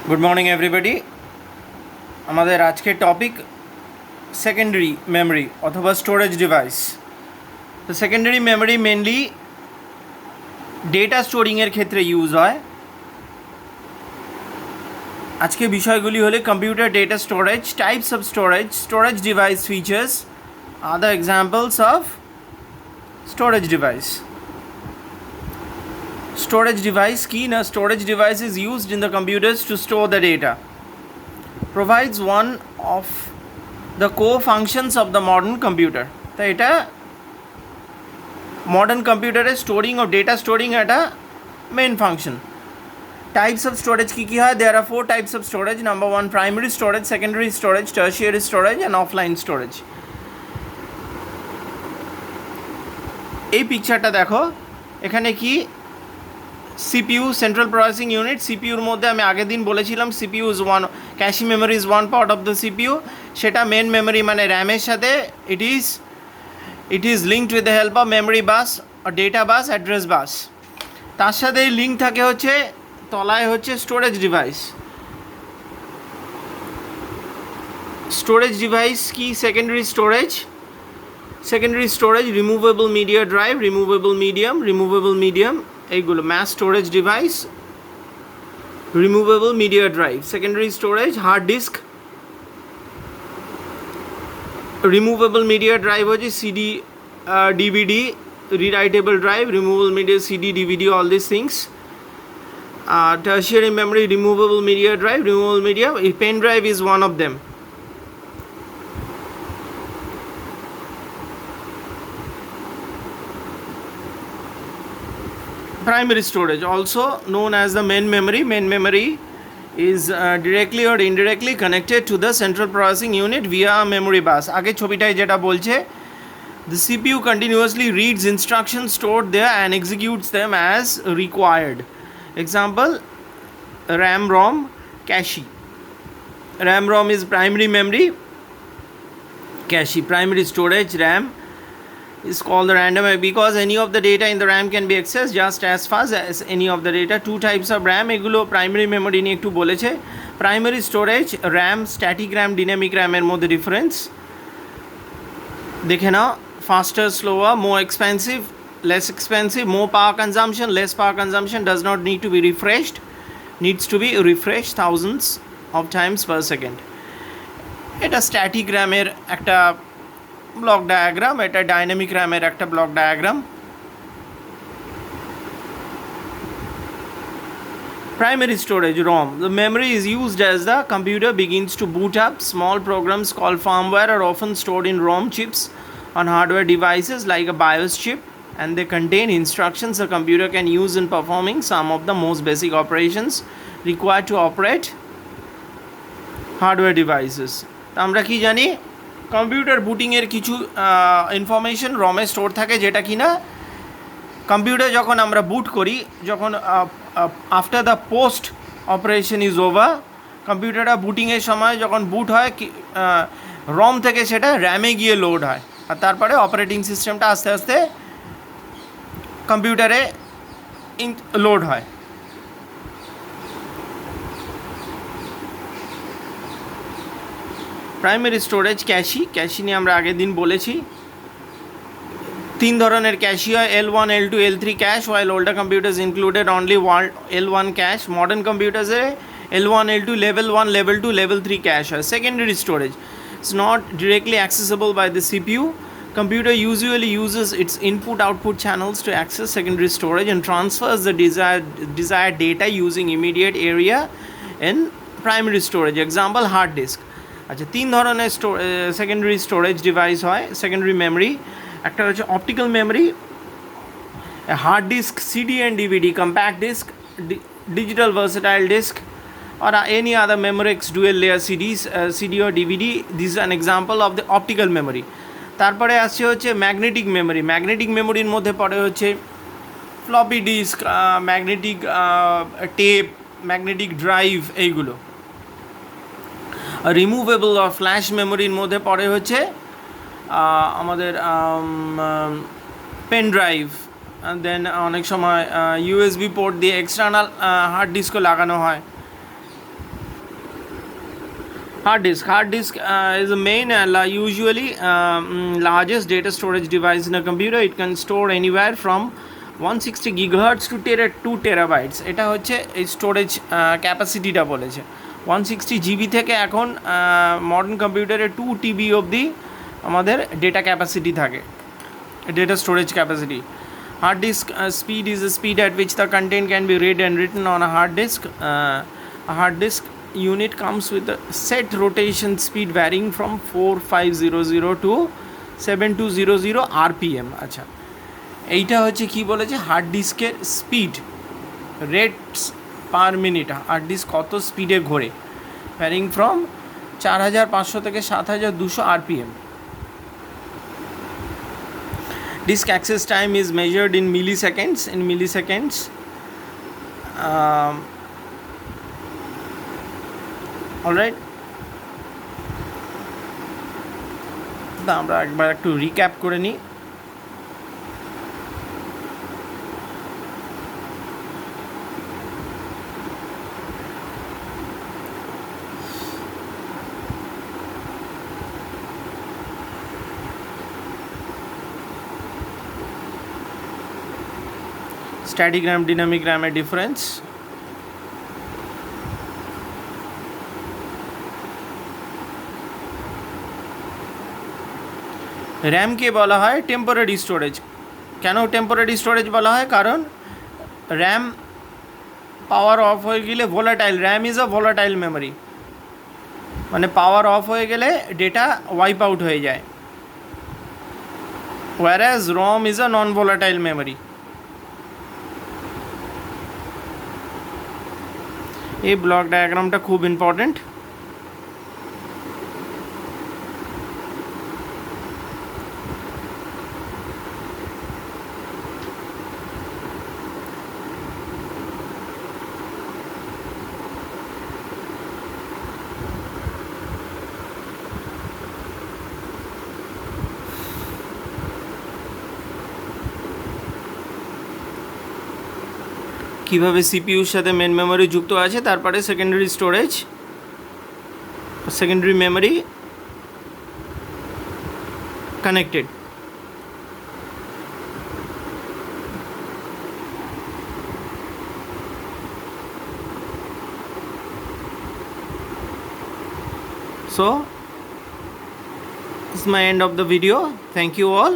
Good morning everybody. আমাদের আজকের topic secondary memory অথবা স্টোরেজ ডিভাইস। তো সেকেন্ডারি মেমরি মেনলি ডেটা স্টোরিংয়ের ক্ষেত্রে ইউজ হয়। আজকে বিষয়গুলি হলে computer data storage, types of storage, storage device features, other examples of storage device. Storage device key na storage device is used in the computers to store the data. Provides one of the core functions of the modern computer. তো এটা modern কম্পিউটারে storing of data storing একটা main function. Types of storage কী কী হয়? There are 4 types of storage. Number 1 primary storage, secondary storage, tertiary storage and offline storage. এই পিকচারটা দেখো, এখানে কি সিপিইউ সেন্ট্রাল প্রসেসিং ইউনিট। সিপিইউর মধ্যে আমি আগের দিন বলেছিলাম CPU is one, cache memory is one part of the CPU. সেটা মেন মেমোরি মানে র্যামের সাথে it is linked with the help of memory bus, data bus, address bus. তার সাথে লিঙ্ক থাকে হচ্ছে তলায় হচ্ছে স্টোরেজ ডিভাইস। স্টোরেজ ডিভাইস কি? Secondary storage removable media drive, removable medium এইগুলো। Mass storage device, removable media drive. Secondary storage hard disk, removable media drive হচ্ছে CD, DVD, rewritable drive, removable media, CD, DVD, all these things. Tertiary memory, removable media drive, removable media, pen drive is one of them. Primary storage, also known as the main memory is directly or indirectly connected to the central processing unit via memory bus. আগে ছবিটাই যেটা বলছে, the CPU continuously reads instructions stored there and executes them as required. Example, RAM, ROM, cache. RAM, ROM is primary memory. Cache, primary storage. RAM is called the random because any of the data in the RAM can be accessed just as fast as any of the data. Two types of RAM, এগুলো primary memory নিয়ে একটু বলেছে। Primary storage RAM, static RAM, dynamic RAM এর মধ্যে difference দেখে নাও। faster, slower, more expensive, less expensive, more power consumption, less power consumption, does not need to be refreshed, needs to be refreshed thousands of times per second. এটা static র্যামের একটা block diagram, এটা dynamic র্যামের একটা block diagram. Primary storage ROM. The memory is used as the computer begins to boot up. Small programs called firmware are often stored in ROM chips on hardware devices like a BIOS chip, and they contain instructions a computer can use in performing some of the most basic operations required to operate hardware devices. আমরা কি জানি, computer বুটিংয়ের কিছু information রমে store থাকে, যেটা কি না computer যখন আমরা বুট করি, যখন after the post operation is over, কম্পিউটারটা বুটিংয়ের সময় যখন বুট হয় রম থেকে সেটা র্যামে গিয়ে লোড হয়, আর তারপরে অপারেটিং সিস্টেমটা আস্তে আস্তে কম্পিউটারে লোড হয়। প্রাইমারি স্টোরেজ ক্যাশি নিয়ে আমরা আগের দিন বলেছি। 3 ধরনের ক্যাশি হয়, L1, L2, L3 cash, while older computers included only one L1 cache. Modern computers L1, L2, level 1, level 2, level 3 cache হয়। Secondary storage, it's not directly accessible by the CPU. Computer usually uses its input-output channels to access secondary storage and transfers the desired data using immediate area in primary storage. Example, hard disk. আচ্ছা, 3 ধরনের secondary storage device হয়, secondary memory. একটা হচ্ছে optical memory, hard disk, CD and DVD, compact disk, digital versatile disk, or any other Memorex dual layer CDs, CD or DVD. This is an example of the optical memory. তারপরে আসছে হচ্ছে magnetic memory. Magnetic মেমোরির মধ্যে পড়ে হচ্ছে floppy disk, magnetic tape, magnetic drive, এইগুলো। Removable আর flash মেমোরির মধ্যে পড়ে হচ্ছে আমাদের পেন ড্রাইভ, দেন অনেক সময় ইউএসবি পোর্ট দিয়ে এক্সটার্নাল হার্ড ডিস্কও লাগানো হয়। Hard disk. Hard disk is the main usually largest data storage device in a computer. It can store anywhere from 160 gigahertz to 2 terabytes. এটা হচ্ছে এই স্টোরেজ ক্যাপাসিটিটা বলেছে 160 জিবি থেকে এখন মডার্ন কম্পিউটারে 2 টিবি অবধি আমাদের ডেটা ক্যাপাসিটি থাকে, data storage capacity. Hard disk speed is the speed at which the content can be read and written on a hard disk. A hard disk unit comes with a set rotation speed varying from 4500 to 7200 rpm. আচ্ছা, এইটা হচ্ছে কি বলেছে, hard ডিস্কের speed, rates per minute, hard disk কত স্পিডে ঘোরে, varying from 4500 থেকে 7200 rpm. Disk access time is measured in milliseconds. Alright, আমরা একবার একটু রিক্যাপ করে নিই. Static RAM, dynamic RAM এর ডিফারেন্স. র্যামকে বলা হয় টেম্পোরারি স্টোরেজ. কেন টেম্পোরারি স্টোরেজ বলা হয়? কারণ র্যাম পাওয়ার অফ হয়ে গেলে volatile, RAM is a volatile memory, মানে পাওয়ার অফ হয়ে গেলে ডেটা ওয়াইপ আউট হয়ে যায়, whereas ROM is a non-volatile memory. এই ব্লক ডায়াগ্রামটা খুব ইম্পর্টেন্ট. কীভাবে সিপিইউর সাথে মেন মেমোরি যুক্ত আছে, তারপরে secondary storage, secondary memory connected. So this is my end of the video. Thank you all.